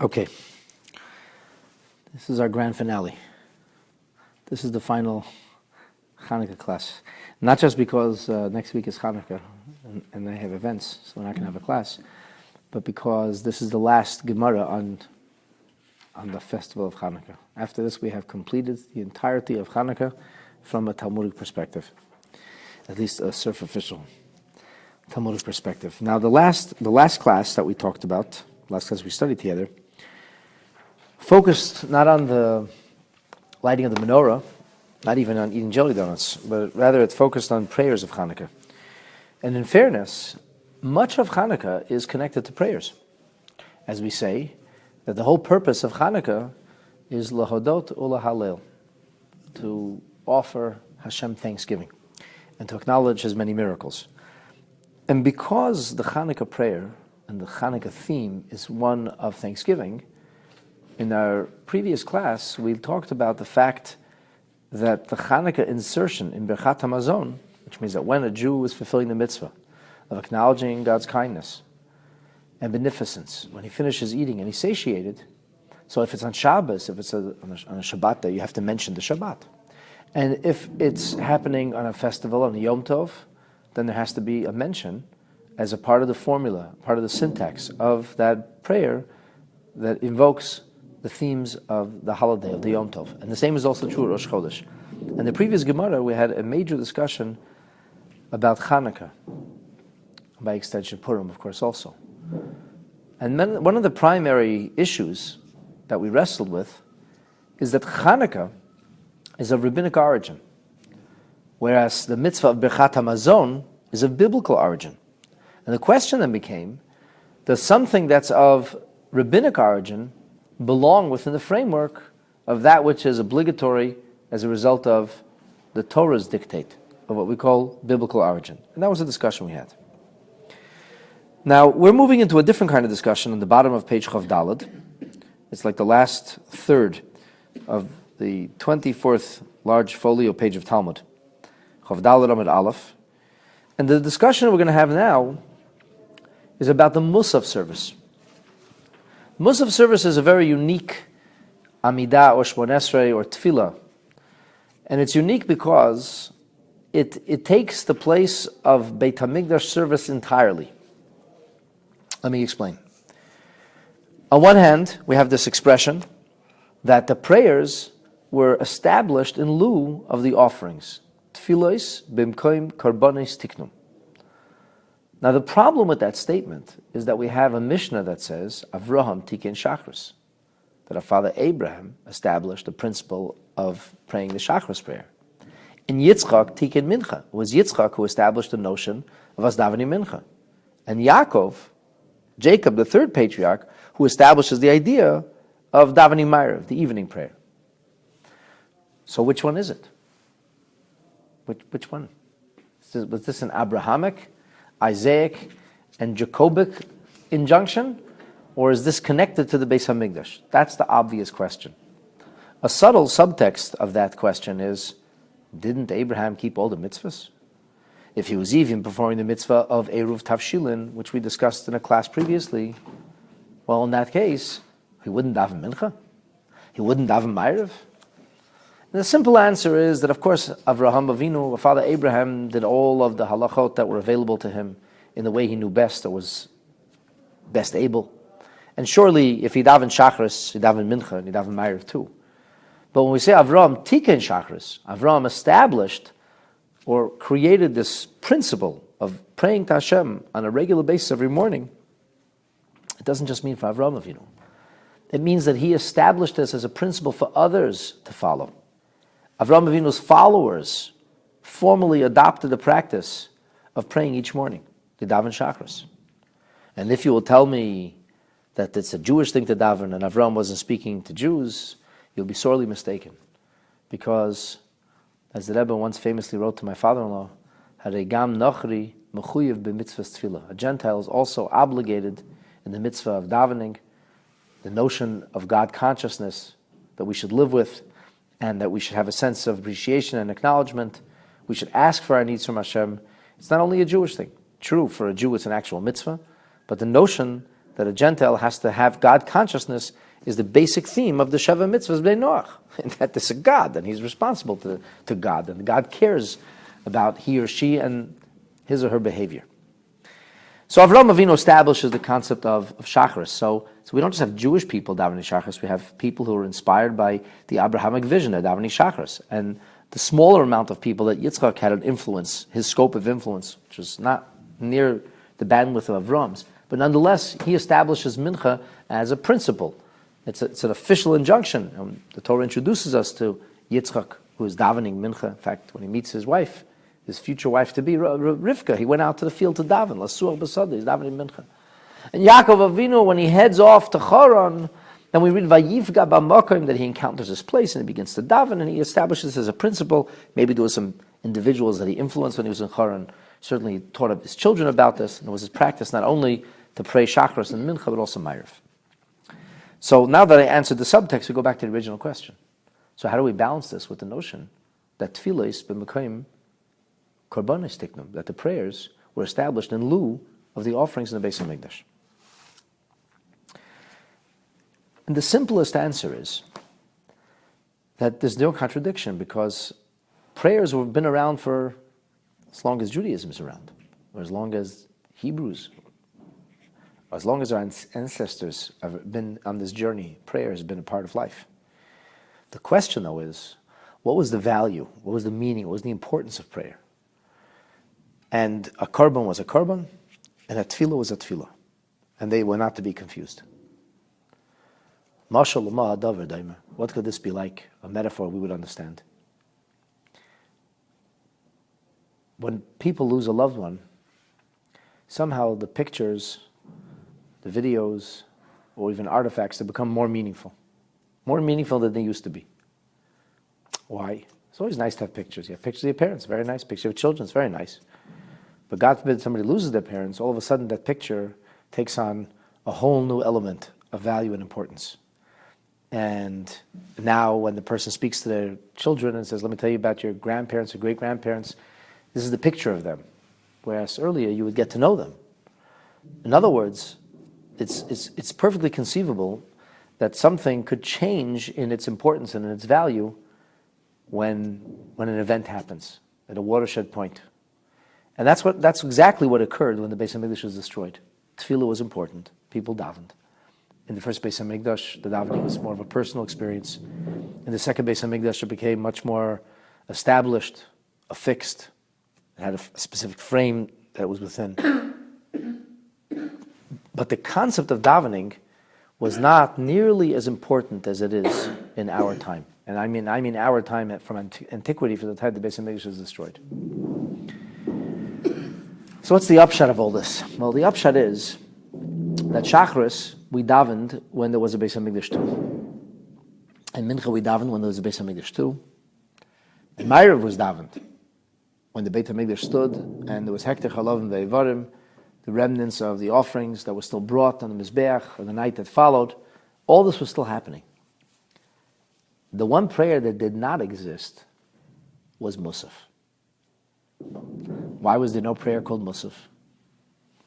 Okay, this is our grand finale. This is the final Chanukah class. Not just because next week is Chanukah and they have events, so we're not going to have a class, but because this is the last Gemara on the festival of Chanukah. After this, we have completed the entirety of Chanukah from a Talmudic perspective, at least a superficial Talmudic perspective. Now, the last class that we talked about, last class we studied together, focused not on the lighting of the menorah, not even on eating jelly donuts, but rather it focused on prayers of Chanukah. And in fairness, much of Chanukah is connected to prayers. As we say, that the whole purpose of Chanukah is lahodot ulahalel, to offer Hashem thanksgiving and to acknowledge His many miracles. And because the Chanukah prayer and the Chanukah theme is one of thanksgiving, in our previous class, we talked about the fact that the Chanukah insertion in Birchat HaMazon, which means that when a Jew is fulfilling the mitzvah of acknowledging God's kindness and beneficence, when he finishes eating and he's satiated, so if it's on Shabbos, if it's on a Shabbat day, you have to mention the Shabbat. And if it's happening on a festival, on a Yom Tov, then there has to be a mention as a part of the formula, part of the syntax of that prayer that invokes the themes of the holiday, of the Yom Tov. And the same is also true at Rosh Chodesh. In the previous Gemara, we had a major discussion about Chanukah, by extension Purim, of course, also. And then one of the primary issues that we wrestled with is that Chanukah is of rabbinic origin, whereas the mitzvah of Birchat HaMazon is of biblical origin. And the question then became, does something that's of rabbinic origin belong within the framework of that which is obligatory as a result of the Torah's dictate, of what we call biblical origin? And that was a discussion we had. Now, we're moving into a different kind of discussion on the bottom of page Chav Daled. It's like the last third of the 24th large folio page of Talmud, Chav Daled Amud Aleph. And the discussion we're going to have now is about the Musaf service. Musaf service is a very unique Amidah or Shmon Esrei or Tefillah. And it's unique because it takes the place of Beit HaMikdash service entirely. Let me explain. On one hand, we have this expression that the prayers were established in lieu of the offerings. Tfilos bimkoim karbonis tiknum. Now the problem with that statement is that we have a Mishnah that says, Avraham tiken shachris, that our father Abraham established the principle of praying the shachris prayer. In Yitzchak tiken mincha, it was Yitzchak who established the notion of us davening mincha. And Yaakov, Jacob, the third patriarch, who establishes the idea of davening ma'ariv, the evening prayer. So which one is it? Which one? Was this an Abrahamic, Isaac, and Jacobic injunction? Or is this connected to the Beis HaMikdash? That's the obvious question. A subtle subtext of that question is, didn't Abraham keep all the mitzvahs? If he was even performing the mitzvah of Eruv Tavshilin, which we discussed in a class previously, well, in that case, he wouldn't daven mincha? He wouldn't daven ma'ariv? And the simple answer is that, of course, Avraham Avinu, Father Abraham, did all of the halachot that were available to him in the way he knew best, or was best able. And surely, if he davened shachris, he davened mincha, and he davened ma'ariv too. But when we say Avraham tiken shachris, Avraham established or created this principle of praying to Hashem on a regular basis every morning, it doesn't just mean for Avraham Avinu. It means that he established this as a principle for others to follow. Avraham Avinu's followers formally adopted the practice of praying each morning, the daven shachris. And if you will tell me that it's a Jewish thing to daven and Avraham wasn't speaking to Jews, you'll be sorely mistaken. Because, as the Rebbe once famously wrote to my father-in-law, Haregam nochri mechuyev b'mitzvahs tefillah. A Gentile is also obligated in the mitzvah of davening, the notion of God consciousness that we should live with, and that we should have a sense of appreciation and acknowledgement. We should ask for our needs from Hashem. It's not only a Jewish thing. True, for a Jew it's an actual mitzvah, but the notion that a Gentile has to have God consciousness is the basic theme of the Sheva Mitzvahs Bnei Noach. And that there's a God, and he's responsible to God, and God cares about he or she and his or her behavior. So Avraham Avinu establishes the concept of Shacharis. So we don't just have Jewish people davening Shacharis, we have people who are inspired by the Abrahamic vision of davening Shacharis. And the smaller amount of people that Yitzchak had an influence, his scope of influence, which was not near the bandwidth of Avram's, but nonetheless, he establishes Mincha as a principle. It's an official injunction. The Torah introduces us to Yitzchak, who is davening Mincha. In fact, when he meets his wife, his future wife-to-be, Rivka, he went out to the field to daven. L'suach b'sadeh, he's davening Mincha. And Yaakov Avinu, when he heads off to Charan, then we read Vayivga b'makom, that he encounters this place and he begins to daven, and he establishes this as a principle. Maybe there were some individuals that he influenced when he was in Charan. Certainly he taught his children about this, and it was his practice not only to pray Shacharis and Mincha, but also Ma'ariv. So now that I answered the subtext, we go back to the original question. So how do we balance this with the notion that Tefillah is b'makom korbanos tiknum, that the prayers were established in lieu of the offerings in the Beis HaMikdash? And the simplest answer is that there's no contradiction, because prayers have been around for as long as Judaism is around, or as long as Hebrews, or as long as our ancestors have been on this journey. Prayer has been a part of life. The question, though, is what was the value, what was the meaning, what was the importance of prayer? And a korban was a korban, and a tefillah was a tefillah, and they were not to be confused. Mashal l'ma hadavar daimer. What could this be like? A metaphor we would understand. When people lose a loved one, somehow the pictures, the videos, or even artifacts, they become more meaningful than they used to be. Why? It's always nice to have pictures. You have pictures of your parents, very nice. Picture of children, it's very nice. But God forbid somebody loses their parents, all of a sudden that picture takes on a whole new element of value and importance. And now when the person speaks to their children and says, let me tell you about your grandparents or great-grandparents, this is the picture of them. Whereas earlier you would get to know them. In other words, it's perfectly conceivable that something could change in its importance and in its value when an event happens at a watershed point. And that's exactly what occurred when the Beis HaMikdash was destroyed. Tefillah was important. People davened. In the first Beis HaMikdash, the davening was more of a personal experience. In the second Beis HaMikdash, it became much more established, affixed. It had a specific frame that was within. But the concept of davening was not nearly as important as it is in our time. And I mean our time from antiquity, for the time the Beis HaMikdash was destroyed. So what's the upshot of all this? Well, the upshot is that Shacharis, we davened when there was a Beis HaMikdash too. And Mincha, we davened when there was a Beis HaMikdash too. And Ma'ariv was davened when the Beit HaMikdash stood and there was Hekter Chalavim Ve'evarim, the remnants of the offerings that were still brought on the Mizbeach, or the night that followed. All this was still happening. The one prayer that did not exist was Musaf. Why was there no prayer called Musaf?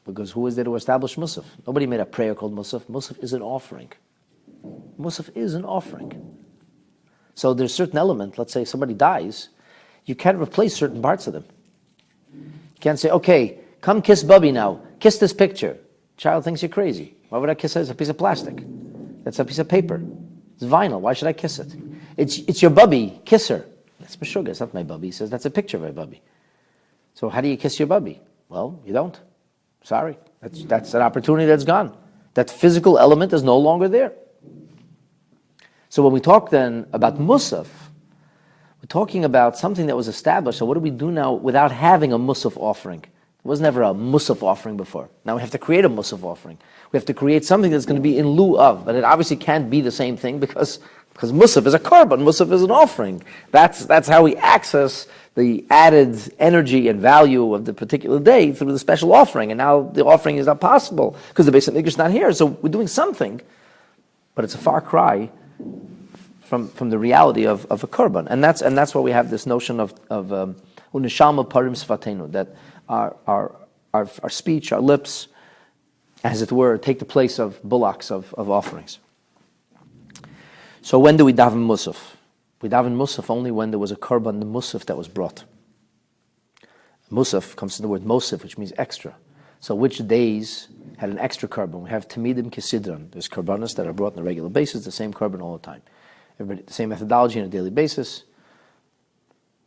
Because who was there to establish Musaf? Nobody made a prayer called Musaf. Musaf is an offering. Musaf is an offering. So there's a certain element, let's say somebody dies, you can't replace certain parts of them. You can't say, okay, come kiss Bubby now. Kiss this picture. Child thinks you're crazy. Why would I kiss it? It's a piece of plastic. That's a piece of paper. It's vinyl. Why should I kiss it? It's your Bubby. Kiss her. That's Meshuggah. It's not my Bubby. He says, that's a picture of my Bubby. So how do you kiss your Bubby? Well, you don't. Sorry. That's an opportunity that's gone. That physical element is no longer there. So when we talk then about Musaf, we're talking about something that was established. So what do we do now without having a Musaf offering? There was never a Musaf offering before. Now we have to create a Musaf offering. We have to create something that's going to be in lieu of. But it obviously can't be the same thing because Musaf is a korban. Musaf is an offering. That's how we access the added energy and value of the particular day through the special offering. And now the offering is not possible because the Beis HaMikdash is not here. So we're doing something. But it's a far cry from the reality of a korban. And that's why we have this notion of unishalma parim sfatenu, that our speech, our lips, as it were, take the place of bullocks, of offerings. So when do we daven musaf? We daven musaf only when there was a korban, the musaf that was brought. Musaf comes from the word mosif, which means extra. So which days had an extra korban? We have tamidim kisidron. There's korbanos that are brought on a regular basis, the same korban all the time. Everybody, the same methodology on a daily basis.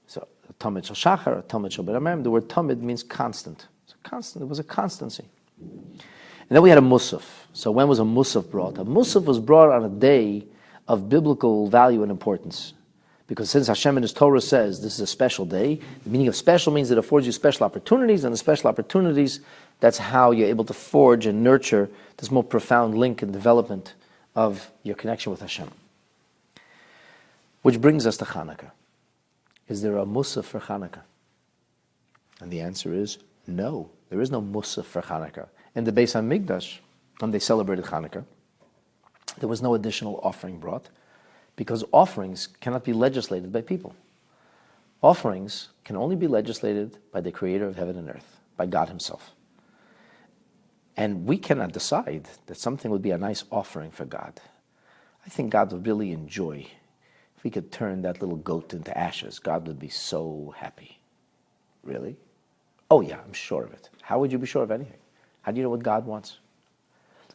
So tamid shel shachar, tamid shel beramem. The word tamid means constant. So constant. It was a constancy. And then we had a musaf. So when was a musaf brought? A musaf was brought on a day of biblical value and importance. Because since Hashem in His Torah says this is a special day, the meaning of special means it affords you special opportunities, and the special opportunities, that's how you're able to forge and nurture this more profound link and development of your connection with Hashem. Which brings us to Chanukah. Is there a musaf for Chanukah? And the answer is no. There is no musaf for Chanukah. In the Beis HaMikdash, when they celebrated Chanukah, there was no additional offering brought, because offerings cannot be legislated by people. Offerings can only be legislated by the Creator of heaven and earth, by God Himself. And we cannot decide that something would be a nice offering for God. I think God would really enjoy if we could turn that little goat into ashes. God would be so happy. Really? Oh yeah, I'm sure of it. How would you be sure of anything? How do you know what God wants?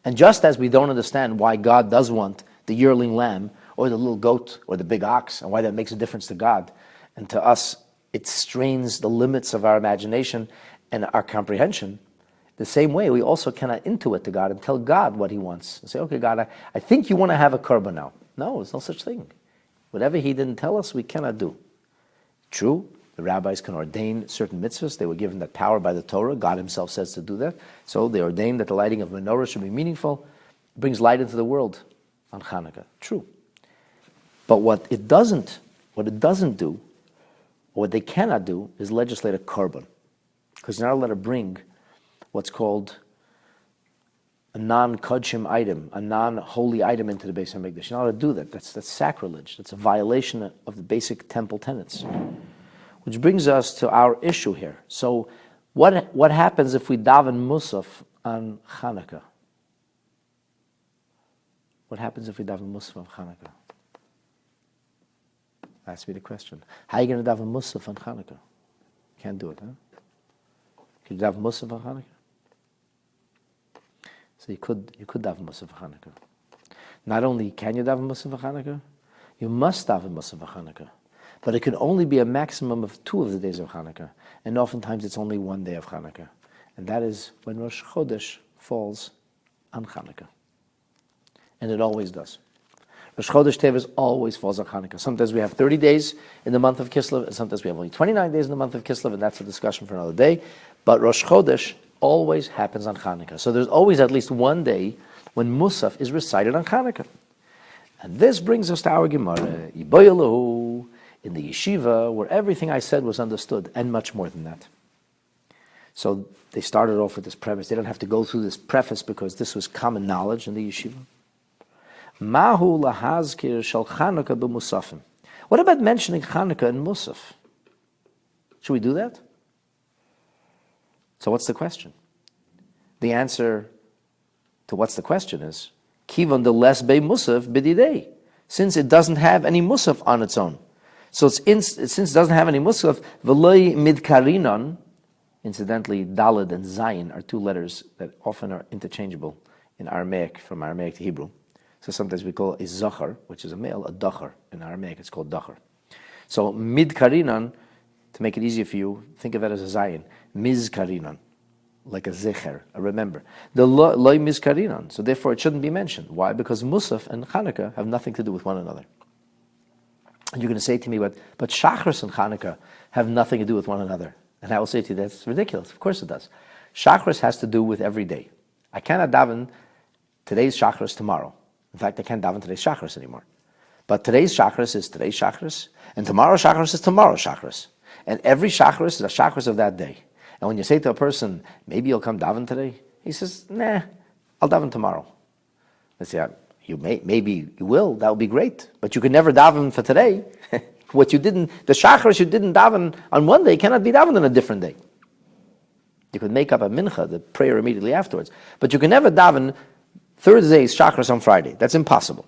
And just as we don't understand why God does want the yearling lamb or the little goat or the big ox, and why that makes a difference to God, and to us it strains the limits of our imagination and our comprehension, the same way we also cannot intuit to God and tell God what He wants. And say, okay, God, I think you want to have a korban now. No, there's no such thing. Whatever He didn't tell us, we cannot do. True, the rabbis can ordain certain mitzvahs. They were given that power by the Torah. God Himself says to do that. So they ordained that the lighting of menorah should be meaningful. It brings light into the world on Chanukah. True. But what it doesn't do, or what they cannot do, is legislate a korban. Because you're not allowed to bring what's called a non-kodshim item, a non-holy item into the Beis HaMikdash. You're not allowed to do that. That's sacrilege. That's a violation of the basic temple tenets. Which brings us to our issue here. So what happens if we daven musaf on Chanukah? What happens if we daven musaf on Chanukah? Ask me the question. How are you going to daven musaf on Chanukah? Can't do it, huh? Can you daven musaf on Chanukah? So you could daven musaf on Chanukah. Not only can you daven musaf on Chanukah, you must daven musaf on Chanukah. But it can only be a maximum of 2 of the days of Chanukah. And oftentimes it's only 1 day of Chanukah. And that is when Rosh Chodesh falls on Chanukah. And it always does. Rosh Chodesh Teves always falls on Chanukah. Sometimes we have 30 days in the month of Kislev, and sometimes we have only 29 days in the month of Kislev, and that's a discussion for another day. But Rosh Chodesh always happens on Chanukah. So there's always at least 1 day when Musaf is recited on Chanukah. And this brings us to our Gemara, Yiboyelahu, in the yeshiva, where everything I said was understood, and much more than that. So they started off with this premise. They don't have to go through this preface because this was common knowledge in the yeshiva. Mahu lahazkir shel Chanukah b'musafim. What about mentioning Chanukah in Musaf? Should we do that? So what's the question? The answer to what's the question is, Kivon de les be Musaf b'didei. Since it doesn't have any Musaf on its own. So since it doesn't have any Musaf, v'loi midkarinon, incidentally, Daled and Zayin are 2 letters that often are interchangeable in Aramaic, from Aramaic to Hebrew. So sometimes we call a zachar, which is a male, a dachar. In Aramaic, it's called dachar. So midkarinon, to make it easier for you, think of it as a Zayin. Mizkarinon, like a zecher, a remember. The loy mizkarinon, so therefore it shouldn't be mentioned. Why? Because Musaf and Chanukah have nothing to do with one another. And you're going to say to me, but Shachris and Chanukah have nothing to do with one another. And I will say to you, that's ridiculous. Of course it does. Shachris has to do with every day. I cannot daven today's Shachris tomorrow. In fact, I can't daven today's Shachris anymore. But today's Shachris is today's Shachris, and tomorrow's Shachris is tomorrow's Shachris. And every Shachris is a Shachris of that day. And when you say to a person, maybe you'll come daven today, he says, nah, I'll daven tomorrow. Let's say, maybe you will, that would be great. But you could never daven for today. The Shachris you didn't daven on one day cannot be davened on a different day. You could make up a mincha, the prayer immediately afterwards. But you can never daven Thursday's shachris on Friday. That's impossible.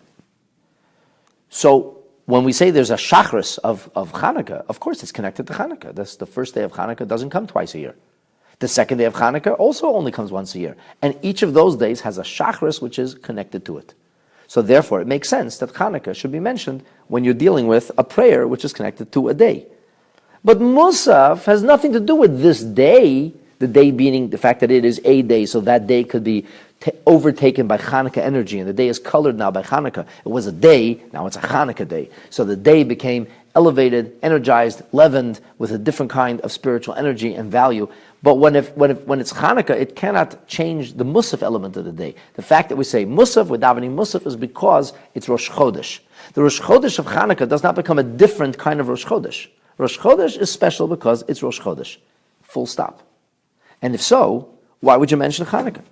So when we say there's a shachris of Chanukah, of course it's connected to Chanukah. That's the first day of Chanukah doesn't come twice a year. The second day of Chanukah also only comes once a year. And each of those days has a shachris which is connected to it. So therefore it makes sense that Chanukah should be mentioned when you're dealing with a prayer which is connected to a day. But Musaf has nothing to do with this day, the day being the fact that it is a day, so that day could be overtaken by Chanukah energy, and the day is colored now by Chanukah. It was a day, now it's a Chanukah day. So the day became elevated, energized, leavened with a different kind of spiritual energy and value. But when it's Chanukah, it cannot change the Musaf element of the day. The fact that we say Musaf, we're davening Musaf, is because it's Rosh Chodesh. The Rosh Chodesh of Chanukah does not become a different kind of Rosh Chodesh. Rosh Chodesh is special because it's Rosh Chodesh. Full stop. And if so, why would you mention Chanukah?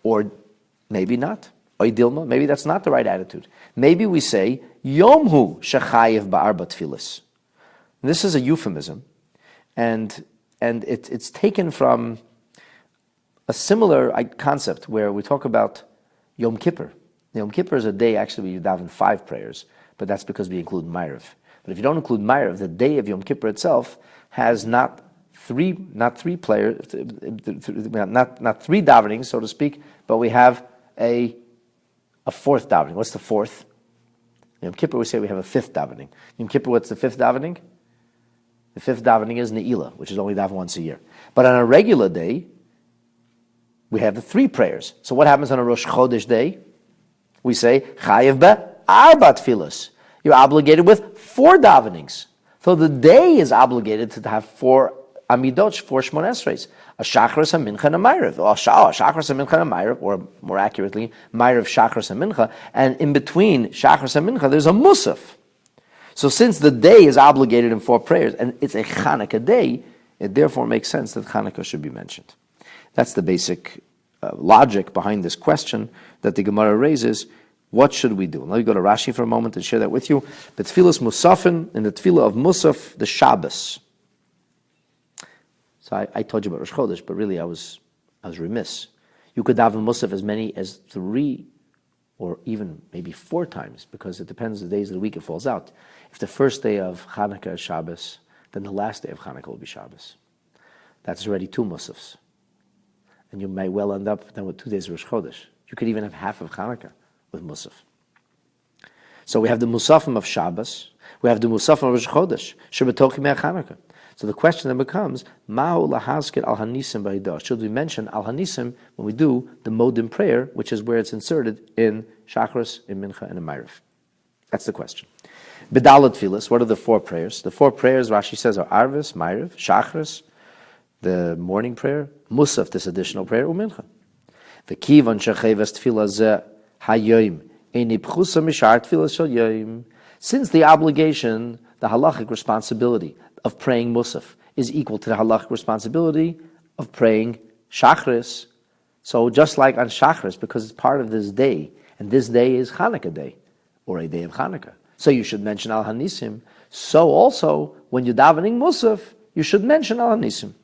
Or maybe not. Oy Dilma, maybe that's not the right attitude. Maybe we say, Yom Hu Shechayev Ba'arba Tfilis. This is a euphemism, and it's taken from a similar concept where we talk about Yom Kippur. Yom Kippur is a day actually we daven 5 prayers, but that's because we include Ma'ariv. But if you don't include Ma'ariv, the day of Yom Kippur itself has not three davenings, so to speak, but we have a 4th davening. What's the 4th? Yom Kippur, we say we have a 5th davening. Yom Kippur, what's the 5th davening? The 5th davening is Ne'ilah, which is only davened once a year. But on a regular day, we have the 3 prayers. So what happens on a Rosh Chodesh day? We say, Chayev be'arba tfilos. You're obligated with 4 davenings. So the day is obligated to have 4 Amidot, 4 Shmon Esreis. A Shachris, a Mincha, and a Ma'ariv. Or a Shachris, a Mincha, and a Ma'ariv, or more accurately, Ma'ariv, Shachris, and Mincha. And in between Shachris and Mincha, there's a Musaf. So since the day is obligated in 4 prayers, and it's a Chanukah day, it therefore makes sense that Chanukah should be mentioned. That's the basic logic behind this question that the Gemara raises. What should we do? Let me go to Rashi for a moment and share that with you. The Tfilas Musafin, in the Tfilah of Musaf, the Shabbos. So I told you about Rosh Chodesh, but really I was remiss. You could daven Musaf as many as 3 or even maybe 4 times, because it depends the days of the week it falls out. If the first day of Chanukah is Shabbos, then the last day of Chanukah will be Shabbos. That's already 2 Musafs. And you may well end up then with 2 days of Rosh Chodesh. You could even have half of Chanukah with Musaf. So we have the Musafim of Shabbos, we have the Musafim of Rosh Chodesh, Shebetochim Chanukah. So the question then becomes, Ma'u lahaskir al hanisim b'hidah. Should we mention al hanisim when we do the modim prayer, which is where it's inserted in Shachris, in Mincha, and in Ma'ariv? That's the question. B'dalat Tfilas, what are the 4 prayers? The 4 prayers, Rashi says, are Arvis, Ma'ariv, Shachris, the morning prayer, Musaf, this additional prayer, Umincha. V'kivan shechevas tfilah zeh hayoim, eni pchusa mishar tfilah shel yoim. Since the obligation, the halachic responsibility of praying Musaf is equal to the halachic responsibility of praying Shachris. So just like on Shachris, because it's part of this day, and this day is Chanukah day, or a day of Chanukah, so you should mention Al Hanisim. So also, when you're davening Musaf, you should mention Al Hanisim.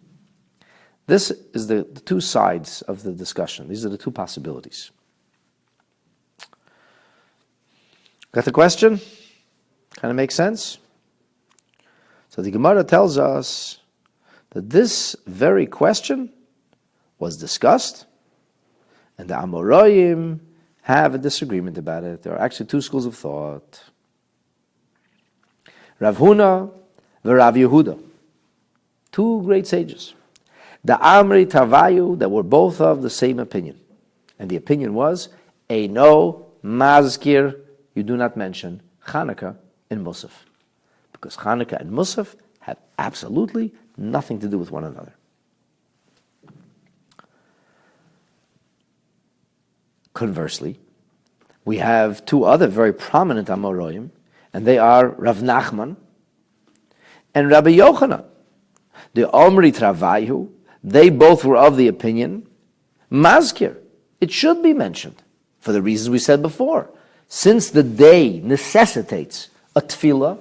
This is the 2 sides of the discussion. These are the 2 possibilities. Got the question? Kind of makes sense? So the Gemara tells us that this very question was discussed, and the Amoraim have a disagreement about it. There are actually 2 schools of thought. Rav Huna and Rav Yehuda, 2 great sages. The Amri Tavayu, that were both of the same opinion. And the opinion was, Eino Mazkir, you do not mention Chanukah in Musaf. Because Chanukah and Musaf have absolutely nothing to do with one another. Conversely, we have 2 other very prominent Amoraim, and they are Rav Nachman and Rabbi Yochanan. The Omri Travayu, they both were of the opinion, Mazkir, it should be mentioned, for the reasons we said before. Since the day necessitates a tefillah,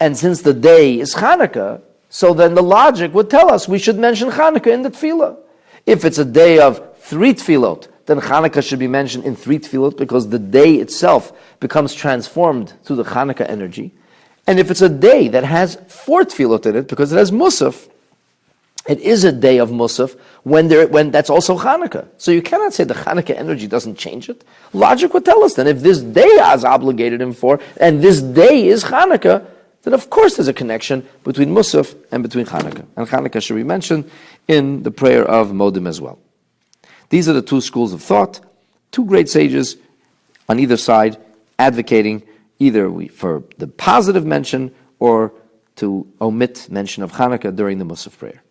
and since the day is Chanukah, So then the logic would tell us we should mention Chanukah in the tefillah. If it's a day of 3 tefillot, then Chanukah should be mentioned in 3 tefillot because the day itself becomes transformed through the Chanukah energy. And if it's a day that has 4 tefillot in it, because it has Musaf, it is a day of Musaf when that's also Chanukah. So you cannot say the Chanukah energy doesn't change it. Logic would tell us then if this day is obligated him for, and this day is Chanukah, then of course there's a connection between Musaf and between Chanukah. And Chanukah should be mentioned in the prayer of Modim as well. These are the 2 schools of thought, 2 great sages on either side advocating either for the positive mention or to omit mention of Chanukah during the Musaf prayer.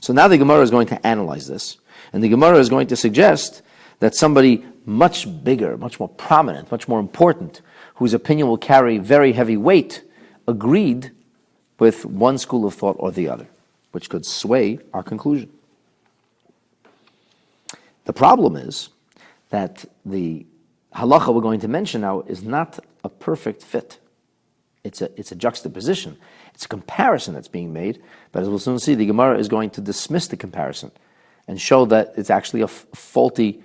So now the Gemara is going to analyze this, and the Gemara is going to suggest that somebody much bigger, much more prominent, much more important, whose opinion will carry very heavy weight, agreed with one school of thought or the other, which could sway our conclusion. The problem is that the halacha we're going to mention now is not a perfect fit. It's a juxtaposition. It's a comparison that's being made, but as we'll soon see, the Gemara is going to dismiss the comparison and show that it's actually a faulty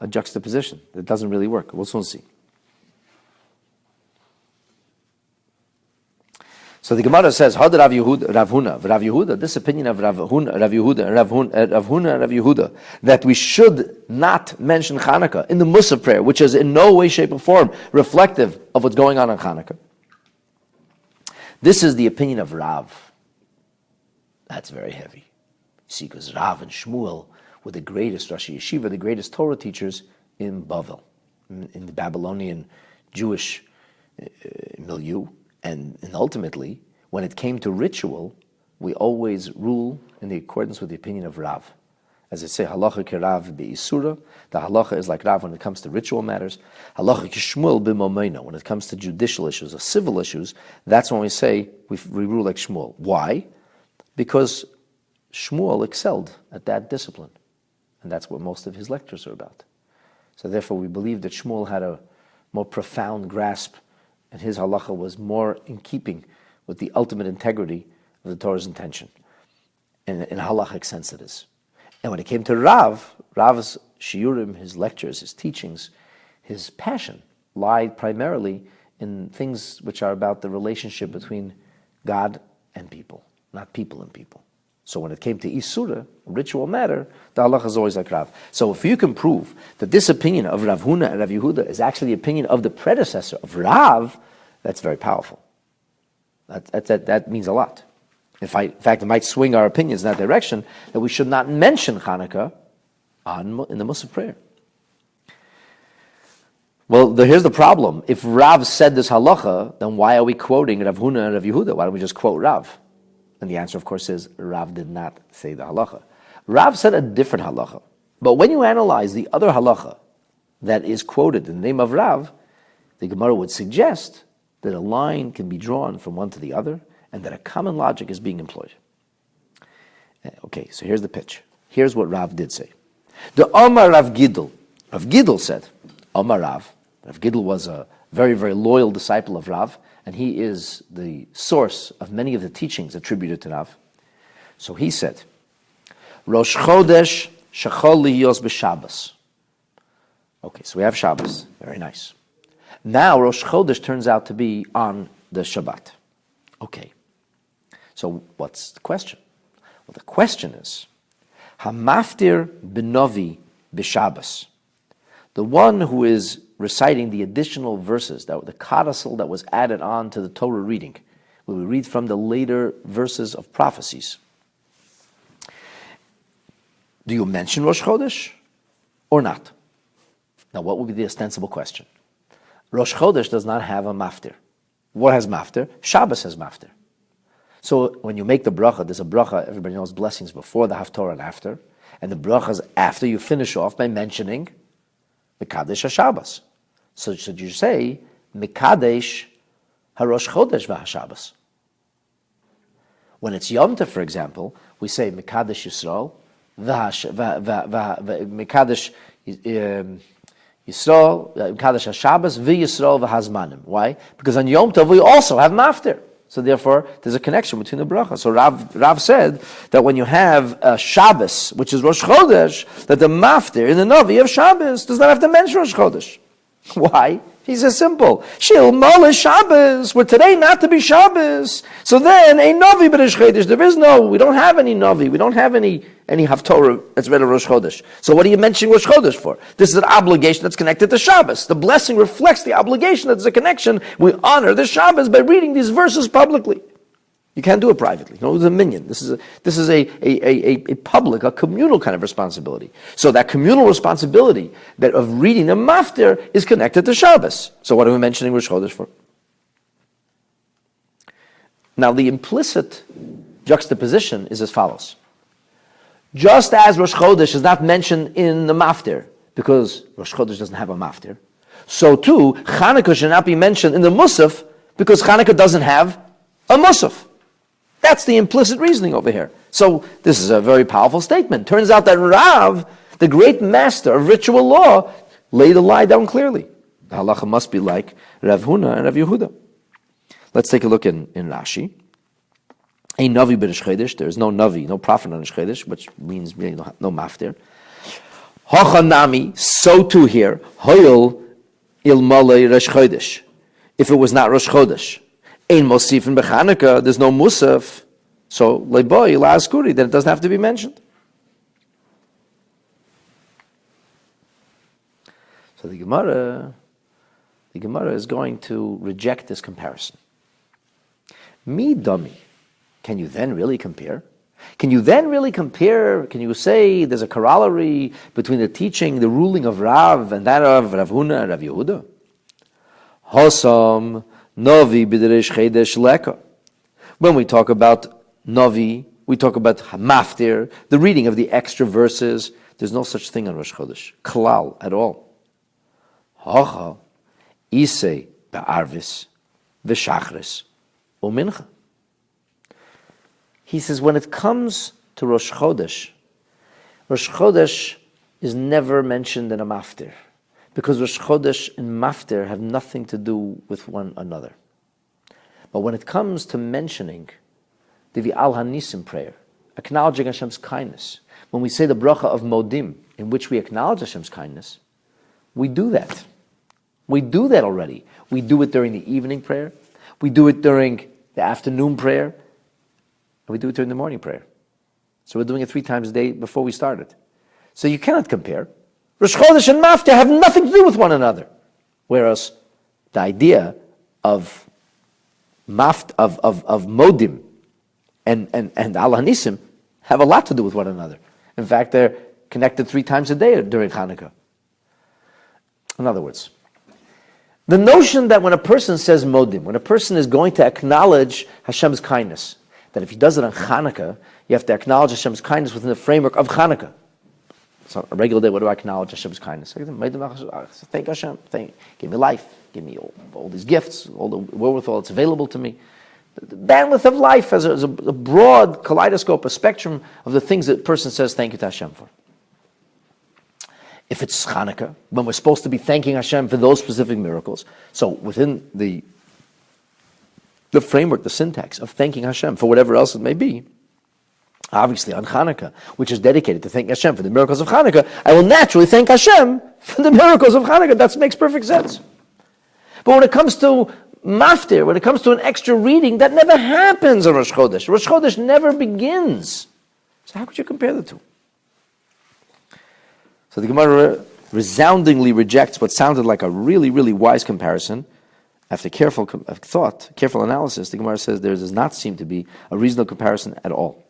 juxtaposition. It doesn't really work. We'll soon see. So the Gemara says, Had Rav Yehuda, this opinion of Rav Yehuda, that we should not mention Chanukah in the Musaf prayer, which is in no way, shape, or form reflective of what's going on in Chanukah. This is the opinion of Rav. That's very heavy. You see, because Rav and Shmuel were the greatest Rashi Yeshiva, the greatest Torah teachers in Bavel, in the Babylonian Jewish milieu. And ultimately, when it came to ritual, we always rule in the accordance with the opinion of Rav. As it say, halacha kerav be'isura, the halacha is like Rav when it comes to ritual matters. Halacha kishmuel b'momeina, when it comes to judicial issues or civil issues, that's when we say we rule like Shmuel. Why? Because Shmuel excelled at that discipline. And that's what most of his lectures are about. So therefore we believe that Shmuel had a more profound grasp, and his halacha was more in keeping with the ultimate integrity of the Torah's intention. In a halachic sense it is. And when it came to Rav's shiurim, his lectures, his teachings, his passion lied primarily in things which are about the relationship between God and people, not people and people. So when it came to Isura, ritual matter, the halacha is always like Rav. So if you can prove that this opinion of Rav Huna and Rav Yehuda is actually the opinion of the predecessor of Rav, that's very powerful. That means a lot. In fact, it might swing our opinions in that direction, that we should not mention Chanukah in the Musaf prayer. Well, here's the problem. If Rav said this halacha, then why are we quoting Rav Huna and Rav Yehuda? Why don't we just quote Rav? And the answer, of course, is Rav did not say the halacha. Rav said a different halacha. But when you analyze the other halacha that is quoted in the name of Rav, the Gemara would suggest that a line can be drawn from one to the other and that a common logic is being employed. Okay, so here's the pitch. Here's what Rav did say. The Omar Rav Gidl. Rav Gidl said, Omar Rav. Rav Gidl was a very, very loyal disciple of Rav, and he is the source of many of the teachings attributed to Rav. So he said, Rosh Chodesh shachol liyos b'Shabbos. Okay, so we have Shabbos. Very nice. Now Rosh Chodesh turns out to be on the Shabbat. Okay. So what's the question? Well, the question is, Hamaftir b'Novi b'Shabbos. The one who is reciting the additional verses, the codicil that was added on to the Torah reading, where we read from the later verses of prophecies. Do you mention Rosh Chodesh or not? Now, what would be the ostensible question? Rosh Chodesh does not have a maftir. What has maftir? Shabbos has maftir. So when you make the bracha, there's a bracha, everybody knows blessings before the Haftorah and after, and the brachas after you finish off by mentioning Mekadesh HaShabbos. So should you say, Mekadesh HaRosh Chodesh VaHaShabbos? When it's Yom Tov, for example, we say Mekadesh Yisrael, Mekadesh Yisrael, Mekadesh HaShabbos, VYisrael VaHazmanim. Why? Because on Yom Tov we also have Maftir. So therefore, there's a connection between the bracha. So Rav said that when you have a Shabbos, which is Rosh Chodesh, that the maftir in the Navi of Shabbos does not have to mention Rosh Chodesh. Why? He says simple. Shil Mol Shabbos. We're today not to be Shabbos. So then, a Navi b'Rosh Chodesh. We don't have any Navi. We don't have any Haftorah that's read of Rosh Chodesh. So what are you mentioning Rosh Chodesh for? This is an obligation that's connected to Shabbos. The blessing reflects the obligation that there's a connection. We honor the Shabbos by reading these verses publicly. You can't do it privately. No, it's a minyan. This is a public, a communal kind of responsibility. So that communal responsibility that of reading the maftir is connected to Shabbos. So what are we mentioning Rosh Chodesh for? Now the implicit juxtaposition is as follows. Just as Rosh Chodesh is not mentioned in the maftir, because Rosh Chodesh doesn't have a maftir, so too, Chanukah should not be mentioned in the Musaf, because Chanukah doesn't have a Musaf. That's the implicit reasoning over here. So this is a very powerful statement. Turns out that Rav, the great master of ritual law, laid the lie down clearly. The halacha must be like Rav Huna and Rav Yehuda. Let's take a look in Rashi. A Navi b'Rosh Chodesh. There is no Navi, no prophet on Rosh Chodesh, which means really no maftir. Hachanami, so too here. Hoyel ilmalei Rosh Chodesh. If it was not Rosh Chodesh. Ein mosifin b'Chanukah, there's no musaf, so leiboy la'askuri, then it doesn't have to be mentioned. So the Gemara is going to reject this comparison. Mi dummy, can you then really compare? Can you you say there's a corollary between the teaching, the ruling of Rav and that of Rav Huna and Rav Yehuda? Hosam, Navi b'Rosh Chodesh leka. When we talk about Navi, we talk about Maftir, the reading of the extra verses. There's no such thing on Rosh Chodesh, klal at all. Hacha isei be'arvis v'shachris u'mincha. He says when it comes to Rosh Chodesh is never mentioned in a Maftir. Because Rosh Chodesh and Maftir have nothing to do with one another. But when it comes to mentioning the V'al HaNisim prayer, acknowledging Hashem's kindness, when we say the bracha of Modim, in which we acknowledge Hashem's kindness, we do that. We do that already. We do it during the evening prayer, we do it during the afternoon prayer, and we do it during the morning prayer. So we're doing it 3 times a day before we started. So you cannot compare. Rosh Chodesh and Maftir have nothing to do with one another. Whereas the idea of Modim and Al HaNisim have a lot to do with one another. In fact, they're connected 3 times a day during Chanukah. In other words, the notion that when a person says Modim, when a person is going to acknowledge Hashem's kindness, that if he does it on Chanukah, you have to acknowledge Hashem's kindness within the framework of Chanukah. So a regular day, what do I acknowledge Hashem's kindness? Thank Hashem. Give me life. Give me all these gifts, all the wherewithal that's available to me. The bandwidth of life as a broad kaleidoscope, a spectrum of the things that a person says thank you to Hashem for. If it's Chanukah, when we're supposed to be thanking Hashem for those specific miracles, so within the framework, the syntax of thanking Hashem for whatever else it may be, obviously on Chanukah, which is dedicated to thank Hashem for the miracles of Chanukah, I will naturally thank Hashem for the miracles of Chanukah. That makes perfect sense. But when it comes to Maftir, when it comes to an extra reading, that never happens on Rosh Chodesh. Rosh Chodesh never begins. So how could you compare the two? So the Gemara resoundingly rejects what sounded like a really, really wise comparison. After careful thought, careful analysis, the Gemara says there does not seem to be a reasonable comparison at all.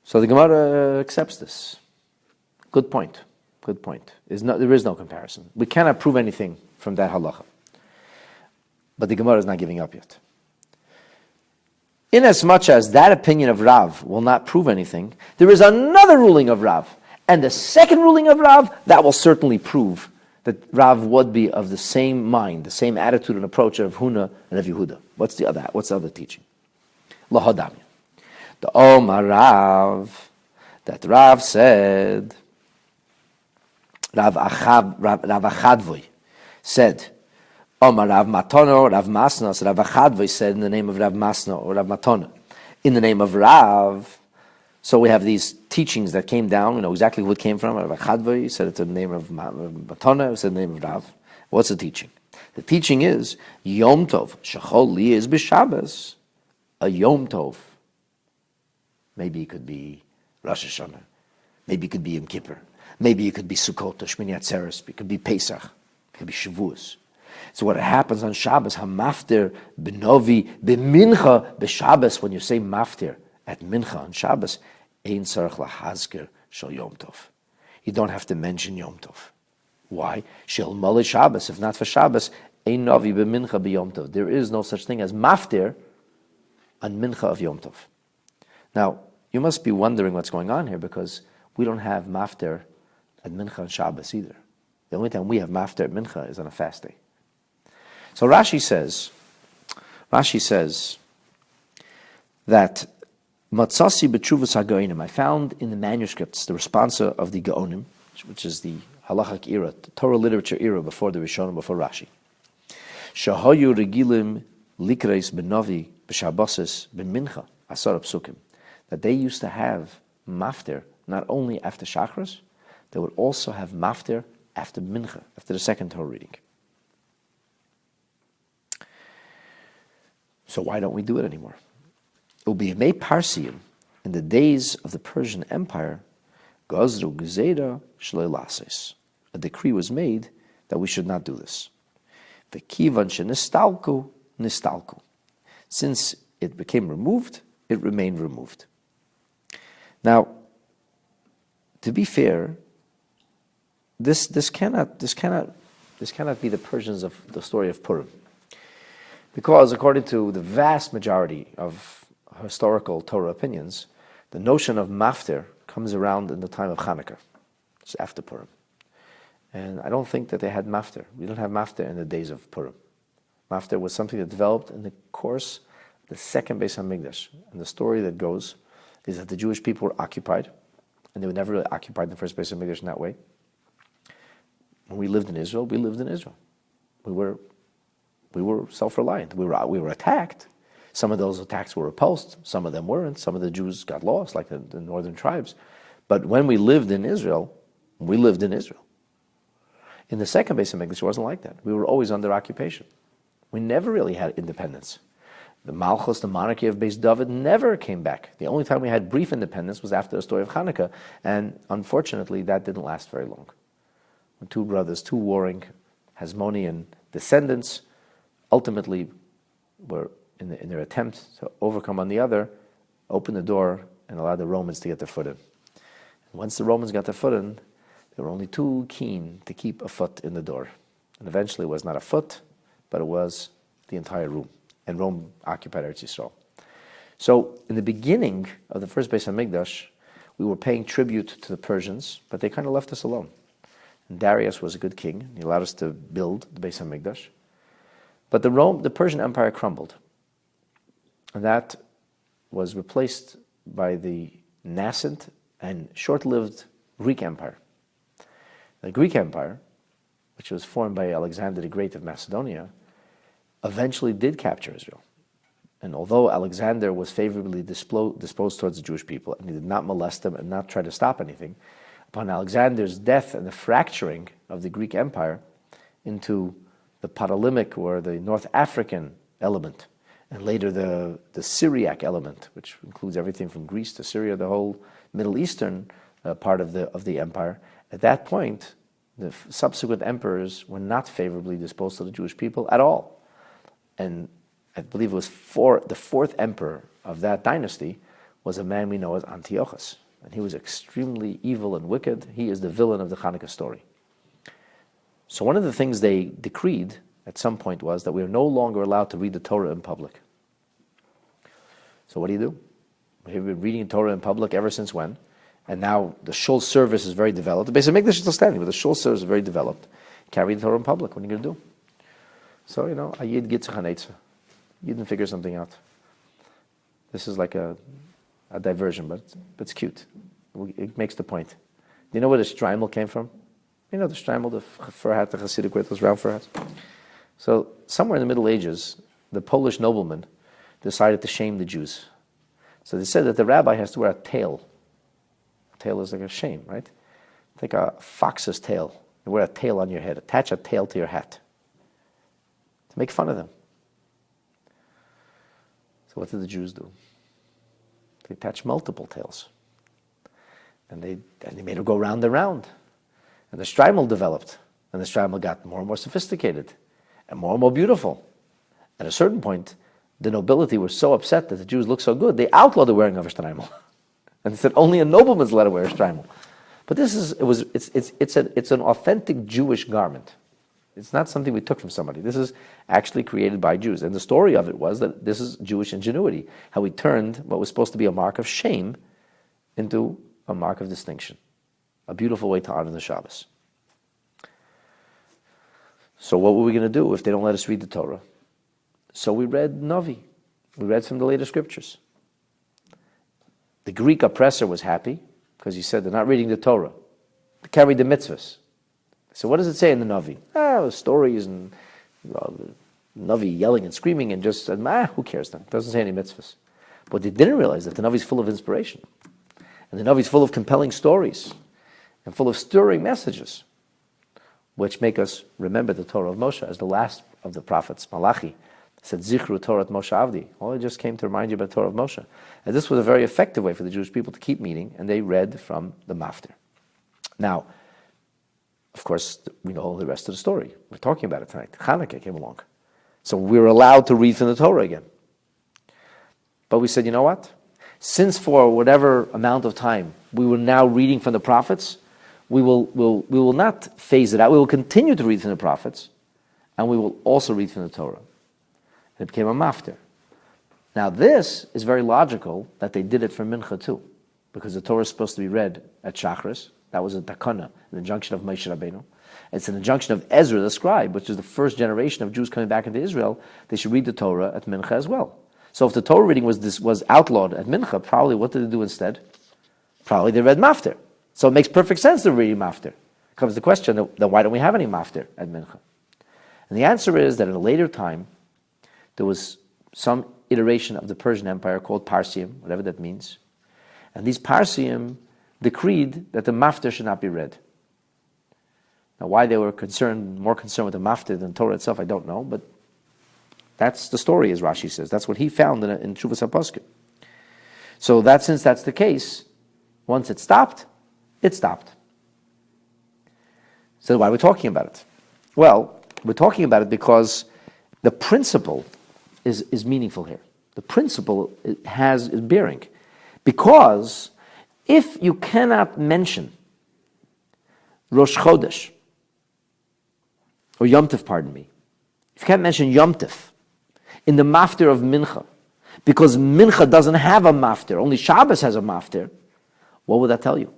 So the Gemara accepts this. Good point. There is no comparison. We cannot prove anything from that halacha. But the Gemara is not giving up yet. Inasmuch as that opinion of Rav will not prove anything, there is another ruling of Rav. And the second ruling of Rav, that will certainly prove that Rav would be of the same mind, the same attitude and approach of Huna and of Yehuda. What's the other teaching? Lahadamya. The Omar Rav, that Rav said, Rav Achadvoi said, Omar Rav Matono, Rav Masna. So Rav Achadvoi said in the name of Rav Masna or Rav Matono. In the name of Rav. So we have these teachings that came down. We know exactly who it came from. Rav Achadvoi said it in the name of Matono, said in the name of Rav. What's the teaching? The teaching is Yom Tov, Shechol Li is b'Shabbos. A Yom Tov. Maybe it could be Rosh Hashanah. Maybe it could be Yom Kippur. Maybe it could be Sukkot, Shmini Atzeres. It could be Pesach. It could be Shavuos. So what happens on Shabbos, Hamaftir b'Novi b'Mincha b'Shabbos, when you say Maftir at Mincha on Shabbos, Ein Tzarech Lahazker Shel Yom Tov. You don't have to mention Yom Tov. Why? Shel Mole Shabbos. If not for Shabbos, Ein Novi b'Mincha b'Yom Tov. There is no such thing as Maftir on Mincha of Yom Tov. Now, you must be wondering what's going on here, because we don't have Maftir at Mincha and Shabbos either. The only time we have Maftir at Mincha is on a fast day. So Rashi says that Matzasi b'Tshuvas HaGaonim, I found in the manuscripts the responsa of the Gaonim, which is the halachic era, the Torah literature era before the Rishonim, before Rashi. Shahayu regilim likreis b'Novi b'Shabbosis b'Mincha asar psukim, that they used to have Maftir not only after Shachris, they would also have Maftir after Mincha, after the second Torah reading. So why don't we do it anymore? It will be Yemei Parsiim, in the days of the Persian Empire, Gazru Gezeda Shlei Lases. A decree was made that we should not do this. V'kivan shenistalku nistalku. Since it became removed, it remained removed. Now, to be fair, this cannot be the Persians of the story of Purim. Because according to the vast majority of historical Torah opinions, the notion of Maftir comes around in the time of Chanukah. It's after Purim. And I don't think that they had Maftir. We don't have Maftir in the days of Purim. Maftir was something that developed in the course of the second Beis HaMikdash. And the story that goes is that the Jewish people were occupied, and they were never really occupied in the first Beis HaMikdash in that way. When we lived in Israel, we lived in Israel. We were self-reliant. We were attacked. Some of those attacks were repulsed. Some of them weren't. Some of the Jews got lost, like the northern tribes. But when we lived in Israel, we lived in Israel. In the second Beis HaMikdash, it wasn't like that. We were always under occupation. We never really had independence. The Malchus, the monarchy of Beis David, never came back. The only time we had brief independence was after the story of Chanukah, and unfortunately, that didn't last very long. When two brothers, two warring Hasmonean descendants, ultimately were in their attempt to overcome on the other, opened the door and allowed the Romans to get their foot in. And once the Romans got their foot in, they were only too keen to keep a foot in the door. And eventually it was not a foot, but it was the entire room. And Rome occupied Eretz Yisrael. So in the beginning of the first Beis HaMikdash, we were paying tribute to the Persians, but they kind of left us alone. And Darius was a good king. He allowed us to build the Beis HaMikdash. But the Persian Empire crumbled. And that was replaced by the nascent and short-lived Greek Empire. The Greek Empire, which was formed by Alexander the Great of Macedonia, eventually did capture Israel. And although Alexander was favorably disposed towards the Jewish people, and he did not molest them and not try to stop anything, upon Alexander's death and the fracturing of the Greek Empire into the Ptolemaic or the North African element, and later the Syriac element, which includes everything from Greece to Syria, the whole Middle Eastern part of the empire. At that point, the subsequent emperors were not favorably disposed to the Jewish people at all. And I believe it was the fourth emperor of that dynasty was a man we know as Antiochus. And he was extremely evil and wicked. He is the villain of the Chanukah story. So one of the things they decreed at some point was that we are no longer allowed to read the Torah in public. So what do? We've been reading Torah in public ever since when? And now the shul service is very developed. The Beis HaMikdash is still standing, but the shul service is very developed. Can't read the Torah in public. What are you going to do? So, a yid gets a chanetza. You didn't figure something out. This is like a diversion, but it's cute. It makes the point. Do you know where the shtreimel came from? You know, the shtreimel, the fur hat, the Hasidic wear those round fur hats. So somewhere in the Middle Ages, the Polish nobleman decided to shame the Jews. So they said that the rabbi has to wear a tail. A tail is like a shame, right? Take a fox's tail. You wear a tail on your head. Attach a tail to your hat. To make fun of them. So what did the Jews do? They attached multiple tails. And they made it go round and round. And the shtreimel developed. And the shtreimel got more and more sophisticated. And more beautiful. At a certain point, the nobility were so upset that the Jews looked so good, they outlawed the wearing of a shtreimel. And they said only a nobleman's allowed to wear a shtreimel. But it's an authentic Jewish garment. It's not something we took from somebody. This is actually created by Jews. And the story of it was that this is Jewish ingenuity, how we turned what was supposed to be a mark of shame into a mark of distinction. A beautiful way to honor the Shabbos. So what were we going to do if they don't let us read the Torah? So we read Navi. We read from the later scriptures. The Greek oppressor was happy because he said they're not reading the Torah. They can't read the mitzvahs. So what does it say in the Navi? Stories and Navi yelling and screaming and just, who cares then? It doesn't say any mitzvahs. But they didn't realize that the Navi is full of inspiration. And the Navi is full of compelling stories and full of stirring messages, which make us remember the Torah of Moshe as the last of the prophets. Malachi said, Zichru Torah Moshe Avdi. Well, it just came to remind you about the Torah of Moshe. And this was a very effective way for the Jewish people to keep meeting, and they read from the Maftir. Now, of course, we know the rest of the story. We're talking about it tonight. Chanukah came along. So we were allowed to read from the Torah again. But we said, you know what? Since for whatever amount of time we were now reading from the prophets, we will not phase it out. We will continue to read from the prophets, and we will also read from the Torah. And it became a maftir. Now this is very logical that they did it for Mincha too, because the Torah is supposed to be read at Shachris. That was a takana, an injunction of Moshe Rabbeinu. It's an injunction of Ezra the scribe, which is the first generation of Jews coming back into Israel. They should read the Torah at Mincha as well. So if the Torah reading was outlawed at Mincha, probably what did they do instead? Probably they read Maftir. So it makes perfect sense to read Maftir. Comes the question, then why don't we have any Maftir at Mincha? And the answer is that in a later time, there was some iteration of the Persian Empire called Parsium, whatever that means. And these Parsium decreed that the Maftir should not be read. Now why they were more concerned with the Maftir than Torah itself, I don't know, but that's the story, as Rashi says. That's what he found in Shuvas HaPoskim. So since that's the case, once it stopped, it stopped. So why are we talking about it? Well, we're talking about it because the principle is meaningful here. The principle is bearing. Because if you cannot mention Rosh Chodesh, or Yom Tov, pardon me, if you can't mention Yom Tov in the Maftir of Mincha, because Mincha doesn't have a Maftir, only Shabbos has a Maftir, what would that tell you?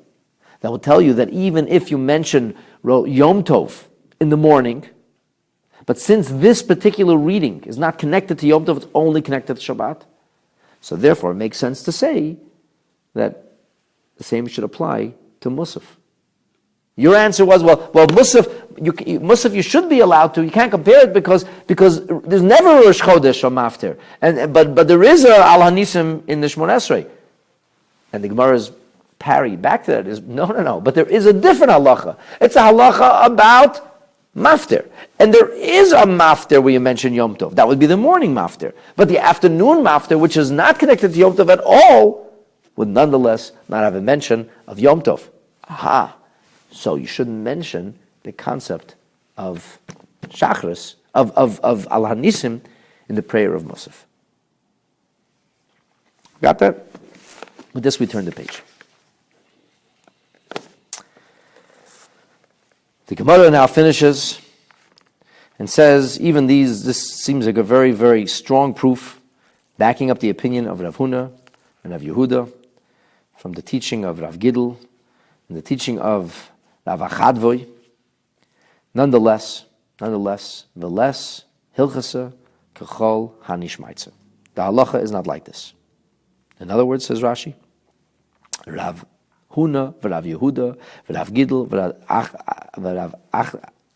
That would tell you that even if you mention Yom Tov in the morning, but since this particular reading is not connected to Yom Tov, it's only connected to Shabbat, so therefore it makes sense to say that the same should apply to Musaf. Your answer was, well, Musaf you should be allowed to. You can't compare it because there's never a Rosh Chodesh or Maftir, but there is a Al Hanisim in the Shmon Esrei, and the Gemara's parry back to that is no. But there is a different halacha. It's a halacha about Maftir, and there is a Maftir where you mention Yom Tov. That would be the morning Maftir, but the afternoon Maftir, which is not connected to Yom Tov at all, would nonetheless not have a mention of Yom Tov. Aha. So you shouldn't mention the concept of Shachris, of Al Hanisim in the prayer of Musaf. Got that? With this we turn the page. The Gemara now finishes and says, even this seems like a very, very strong proof, backing up the opinion of Rav Huna and Rav Yehuda, from the teaching of Rav Gidl and the teaching of Rav Achadvoy. Nonetheless, Veles Hilchasa Kechol Hanishmaitza. The halacha is not like this. In other words, says Rashi, Rav Huna, v'Rav Yehuda, v'Rav Gidl, v'Rav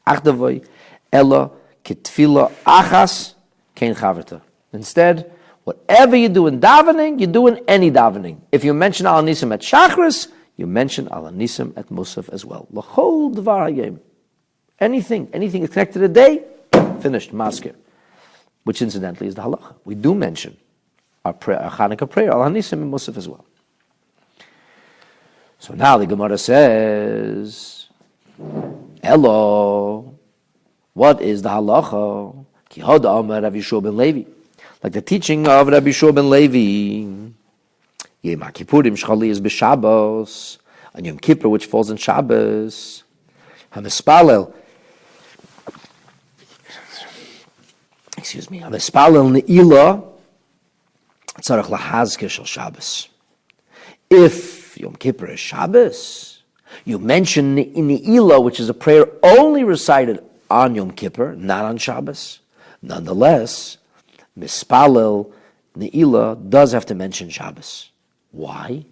Achdavoy, Ella, Ketfila, Achas, Kein Chaverta. Instead, whatever you do in davening, you do in any davening. If you mention Al Nisim at Shachris, you mention Al Nisim at Musaf as well. L'chol Dvar Hayom. Anything is connected to the day, finished, maskir. Which incidentally is the halacha. We do mention our Chanukah prayer, Al Nisim and Musaf as well. So now the Gemara says, Elo, what is the halacha? Ki hoda Amar Rav Yeshua ben Levi. Like the teaching of Rabbi Yeshua ben Levi. Yom Kippurim Shchali is b'Shabbos. On Yom Kippur, which falls in Shabbos. HaMispalel. HaMispalel Ne'ilah. Tzarech lahazker shel Shabbos. If Yom Kippur is Shabbos, you mention Ne'ilah, which is a prayer only recited on Yom Kippur, not on Shabbos. Nonetheless, Mispalel Ne'ilah does have to mention Shabbos. Why?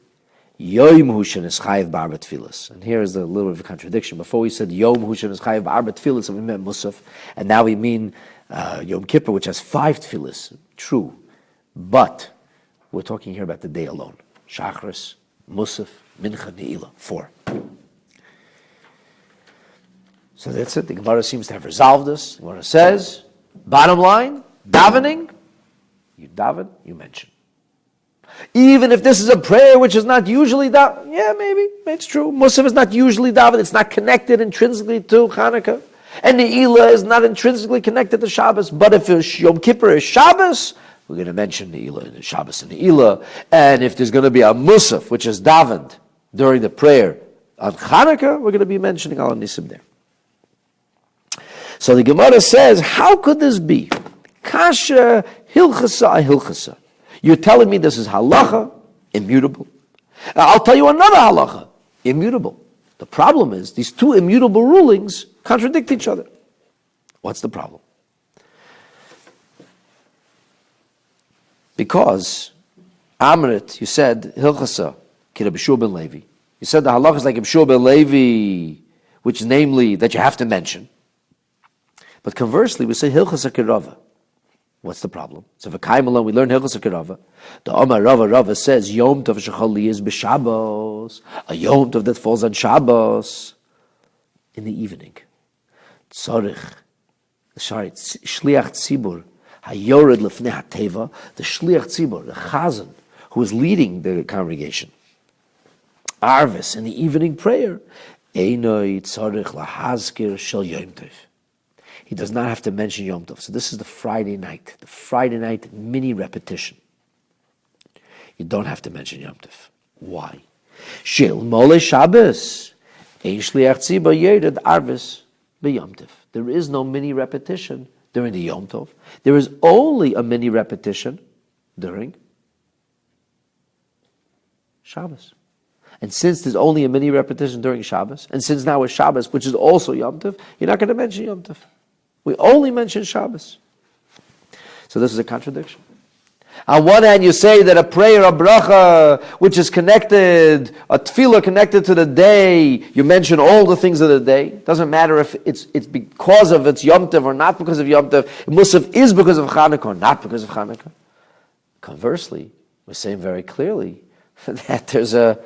Yom Hushan is chayiv b'arba tfilas. And here is a little bit of a contradiction. Before we said Yom Hushan is chayiv b'arba tfilas, and we meant Musaf, and now we mean Yom Kippur, which has 5 tfilas. True. But we're talking here about the day alone. Shachris, Musaf, Mincha, Ne'ilah. 4. So that's it. The Gemara seems to have resolved this. The Gemara says, bottom line, davening, you daven, you mention. Even if this is a prayer which is not usually daven, yeah, maybe, it's true. Musaf is not usually daven, it's not connected intrinsically to Chanukah. And the Ne'ilah is not intrinsically connected to Shabbos. But if Yom Kippur is Shabbos, we're going to mention Ne'ilah and Shabbos and Ne'ilah. And if there's going to be a Musaf, which is davened during the prayer on Chanukah, we're going to be mentioning Al Nisim there. So the Gemara says, how could this be? Kasha hilchasa hilchasa. You're telling me this is halacha, immutable. I'll tell you another halacha, immutable. The problem is, these two immutable rulings contradict each other. What's the problem? Because, Amrit, you said, hilchasa, ki Rabbi Yeshua ben Levi. You said the halacha is like Rabbi Yeshua ben Levi, which is namely that you have to mention. But conversely, we say hilchasa ki Rava. What's the problem? So for Kaimalan, we learn Hilchos HaKirava. The Omar Rava says, Yom Tov Shechali is b'Shabbos. A Yom Tov that falls on Shabbos. In the evening. Tzorich. Shliach Tzibur. Hayored Lefnei HaTeva. The Shliach Tzibur, the Chazan, who is leading the congregation. Arvis, in the evening prayer. Einoi Tzorich Lahazkir Shel Yom Tov. He does not have to mention Yom Tov. So this is the Friday night mini repetition. You don't have to mention Yom Tov. Why? Shil Mole Shabbos. Ein Shliach Tzibur Yered Arvis BeYom Tov. There is no mini repetition during the Yom Tov. There is only a mini repetition during Shabbos. And since there's only a mini repetition during Shabbos, and since now it's Shabbos, which is also Yom Tov, you're not going to mention Yom Tov. We only mention Shabbos. So this is a contradiction. On one hand, you say that a prayer, a bracha, which is connected, a tefillah connected to the day, you mention all the things of the day. Doesn't matter if it's because of its Yom Tov or not because of Yom Tov. Musaf is because of Chanukah or not because of Chanukah. Conversely, we're saying very clearly that there's a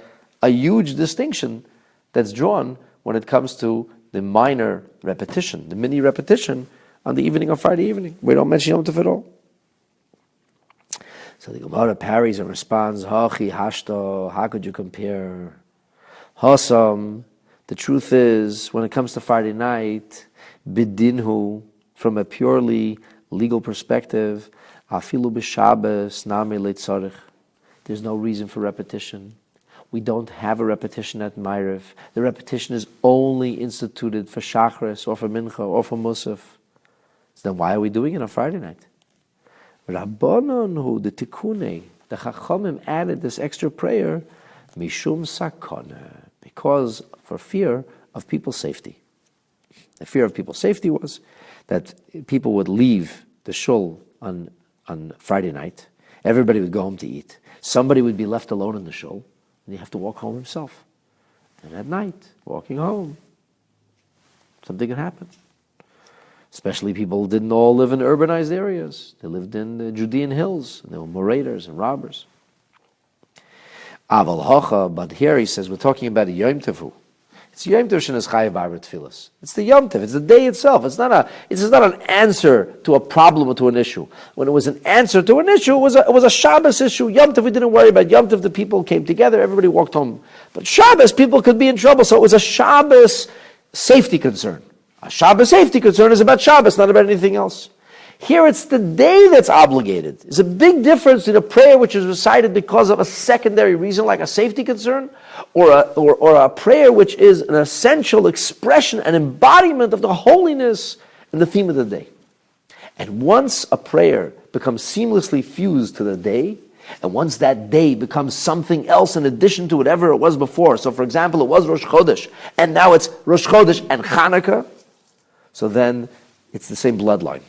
huge distinction that's drawn when it comes to the minor repetition, the mini repetition on the evening of Friday evening. We don't mention Yom Tov at all. So the Gemara parries and responds, Hachi hashto, how could you compare? Hasam, the truth is, when it comes to Friday night, bidinhu, from a purely legal perspective, afilu b'Shabbos, nami leitzarich. There's no reason for repetition. We don't have a repetition at Ma'ariv. The repetition is only instituted for Shachris or for Mincha or for Musaf. So then why are we doing it on Friday night? Rabbanon, the Tikkune, the Chachamim added this extra prayer, Mishum Sakona, because for fear of people's safety. The fear of people's safety was that people would leave the shul on Friday night. Everybody would go home to eat. Somebody would be left alone in the shul. And you have to walk home himself. And at night, walking home, something can happen. Especially people didn't all live in urbanized areas. They lived in the Judean hills. And there were marauders and robbers. Aval hocha, but here he says we're talking about a Yom Tov. It's Yom Tov shenas chayav b'arba tefillas. It's the Yom Tov. It's the day itself. It's not an answer to a problem or to an issue. When it was an answer to an issue, it was a Shabbos issue. Yom Tov we didn't worry about. Yom Tov the people came together. Everybody walked home. But Shabbos people could be in trouble. So it was a Shabbos safety concern. A Shabbos safety concern is about Shabbos, not about anything else. Here it's the day that's obligated. There's a big difference in a prayer which is recited because of a secondary reason, like a safety concern, or a prayer which is an essential expression and embodiment of the holiness and the theme of the day. And once a prayer becomes seamlessly fused to the day, and once that day becomes something else in addition to whatever it was before, so for example, it was Rosh Chodesh, and now it's Rosh Chodesh and Chanukah, so then it's the same bloodline.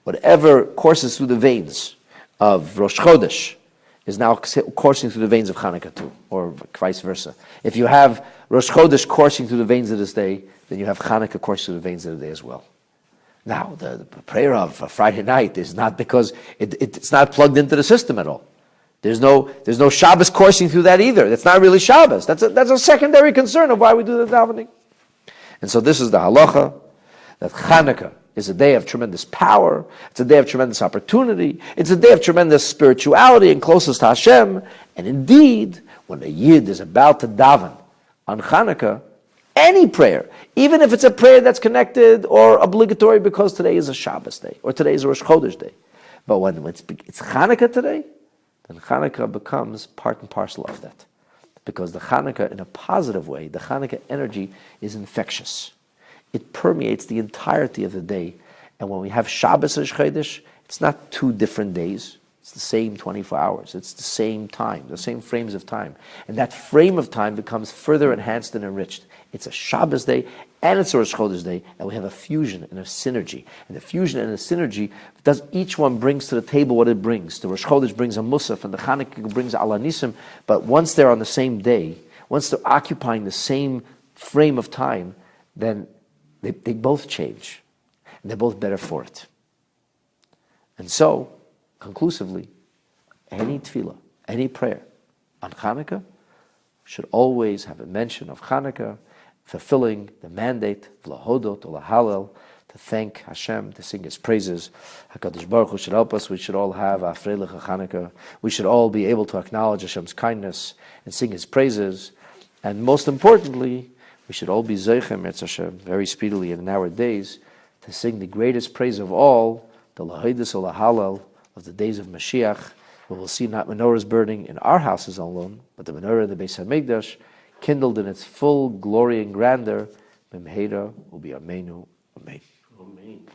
Whatever courses through the veins of Rosh Chodesh is now coursing through the veins of Chanukah too, or vice versa. If you have Rosh Chodesh coursing through the veins of this day, then you have Chanukah coursing through the veins of the day as well. Now, the prayer of Friday night is not because it's not plugged into the system at all. There's no Shabbos coursing through that either. That's not really Shabbos. That's a secondary concern of why we do the davening. And so this is the halacha, that Chanukah is a day of tremendous power. It's a day of tremendous opportunity. It's a day of tremendous spirituality and closest to Hashem. And indeed, when a Yid is about to daven on Chanukah, any prayer, even if it's a prayer that's connected or obligatory because today is a Shabbos day or today is a Rosh Chodesh day, but when it's Chanukah today, then Chanukah becomes part and parcel of that. Because the Chanukah, in a positive way, the Chanukah energy is infectious. It permeates the entirety of the day. And when we have Shabbos and Chodesh, it's not two different days. It's the same 24 hours. It's the same time, the same frames of time. And that frame of time becomes further enhanced and enriched. It's a Shabbos day and it's a Rosh Chodesh day, and we have a fusion and a synergy. And the fusion and the synergy, each one brings to the table what it brings. The Rosh Chodesh brings a Musaf and the Chanukah brings Ala Nisim, but once they're on the same day, once they're occupying the same frame of time, then they both change, and they're both better for it. And so, conclusively, any tefillah, any prayer on Chanukah should always have a mention of Chanukah, fulfilling the mandate, v'lahodot or lahalel, to thank Hashem, to sing His praises. HaKadosh Baruch Hu should help us. We should all have a freilich Chanukah. We should all be able to acknowledge Hashem's kindness and sing His praises. And most importantly, we should all be zeichem, Etz Hashem, very speedily in our days, to sing the greatest praise of all, the lahodot or lahalel of the days of Mashiach, where we'll see not menorahs burning in our houses alone, but the menorah in the Beis HaMikdash, kindled in its full glory and grandeur. B'mheira u'bi'yameinu. Amen. Amen.